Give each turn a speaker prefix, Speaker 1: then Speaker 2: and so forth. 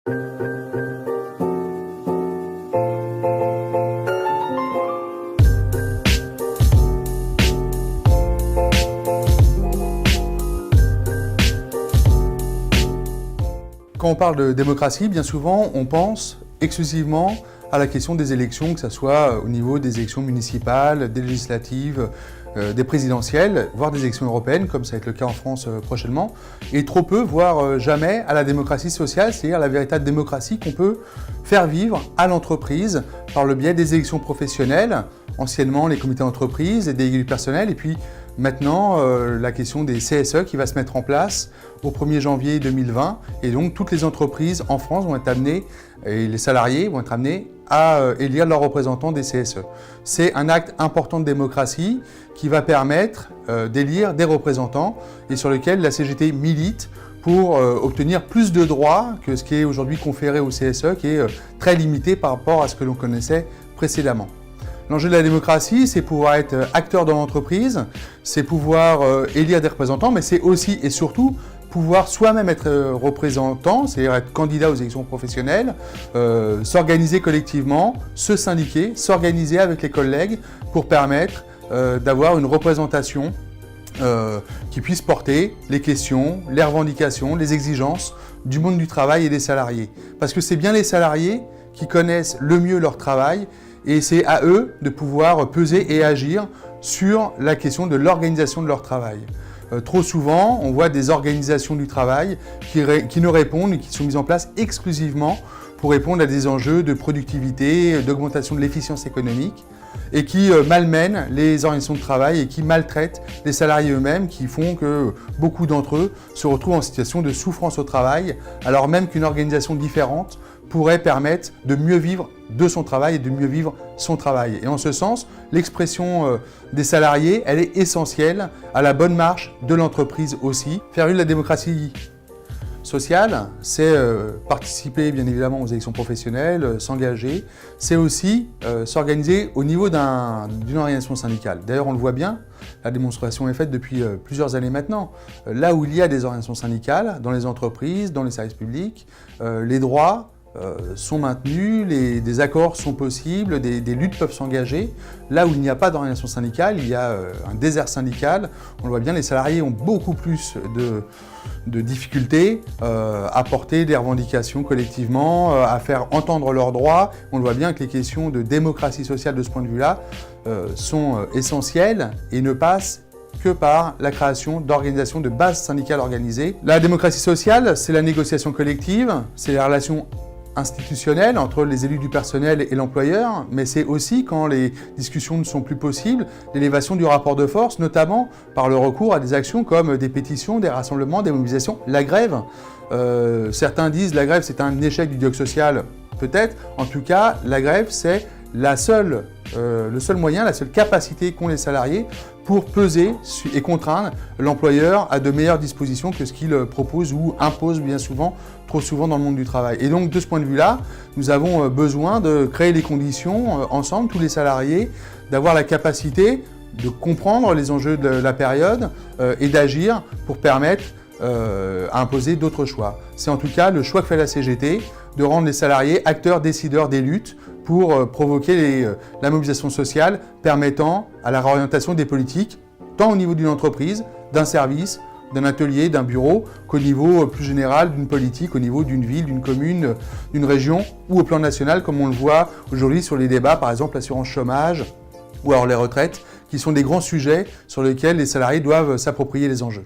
Speaker 1: Quand on parle de démocratie, bien souvent, on pense exclusivement à la question des élections, que ce soit au niveau des élections municipales, des législatives, des présidentielles, voire des élections européennes, comme ça va être le cas en France prochainement, et trop peu, voire jamais, à la démocratie sociale, c'est-à-dire la véritable démocratie qu'on peut faire vivre à l'entreprise par le biais des élections professionnelles, anciennement les comités d'entreprise, les délégués du personnel, et puis maintenant la question des CSE qui va se mettre en place au 1er janvier 2020, et donc toutes les entreprises en France vont être amenées, et les salariés vont être amenés à élire leurs représentants des CSE. C'est un acte important de démocratie qui va permettre d'élire des représentants et sur lequel la CGT milite pour obtenir plus de droits que ce qui est aujourd'hui conféré au CSE, qui est très limité par rapport à ce que l'on connaissait précédemment. L'enjeu de la démocratie, c'est pouvoir être acteur dans l'entreprise, c'est pouvoir élire des représentants, mais c'est aussi et surtout pouvoir soi-même être représentant, c'est-à-dire être candidat aux élections professionnelles, s'organiser collectivement, se syndiquer, s'organiser avec les collègues pour permettre d'avoir une représentation qui puisse porter les questions, les revendications, les exigences du monde du travail et des salariés. Parce que c'est bien les salariés qui connaissent le mieux leur travail et c'est à eux de pouvoir peser et agir sur la question de l'organisation de leur travail. Trop souvent, on voit des organisations du travail qui ne répondent et qui sont mises en place exclusivement pour répondre à des enjeux de productivité, d'augmentation de l'efficience économique et qui malmènent les organisations de travail et qui maltraitent les salariés eux-mêmes, qui font que beaucoup d'entre eux se retrouvent en situation de souffrance au travail, alors même qu'une organisation différente pourrait permettre de mieux vivre de son travail et de mieux vivre son travail. Et en ce sens, l'expression des salariés, elle est essentielle à la bonne marche de l'entreprise aussi. Faire vivre la démocratie sociale, c'est participer bien évidemment aux élections professionnelles, s'engager, c'est aussi s'organiser au niveau d'une organisation syndicale. D'ailleurs, on le voit bien, la démonstration est faite depuis plusieurs années maintenant. Là où il y a des organisations syndicales, dans les entreprises, dans les services publics, les droits sont maintenus, des accords sont possibles, des luttes peuvent s'engager. Là où il n'y a pas d'organisation syndicale, il y a un désert syndical. On le voit bien, les salariés ont beaucoup plus de difficultés à porter des revendications collectivement, à faire entendre leurs droits. On le voit bien que les questions de démocratie sociale de ce point de vue-là sont essentielles et ne passent que par la création d'organisations de base syndicale organisées. La démocratie sociale, c'est la négociation collective, c'est les relations institutionnelle entre les élus du personnel et l'employeur, mais c'est aussi, quand les discussions ne sont plus possibles, l'élévation du rapport de force, notamment par le recours à des actions comme des pétitions, des rassemblements, des mobilisations, la grève. Certains disent la grève c'est un échec du dialogue social, peut-être. En tout cas, la grève c'est le seul moyen, la seule capacité qu'ont les salariés pour peser et contraindre l'employeur à de meilleures dispositions que ce qu'il propose ou impose bien souvent, trop souvent dans le monde du travail. Et donc de ce point de vue-là, nous avons besoin de créer les conditions ensemble, tous les salariés, d'avoir la capacité de comprendre les enjeux de la période et d'agir pour permettre à imposer d'autres choix. C'est en tout cas le choix que fait la CGT de rendre les salariés acteurs décideurs des luttes pour provoquer la mobilisation sociale permettant à la réorientation des politiques, tant au niveau d'une entreprise, d'un service, d'un atelier, d'un bureau, qu'au niveau plus général d'une politique, au niveau d'une ville, d'une commune, d'une région ou au plan national, comme on le voit aujourd'hui sur les débats, par exemple l'assurance chômage ou alors les retraites, qui sont des grands sujets sur lesquels les salariés doivent s'approprier les enjeux.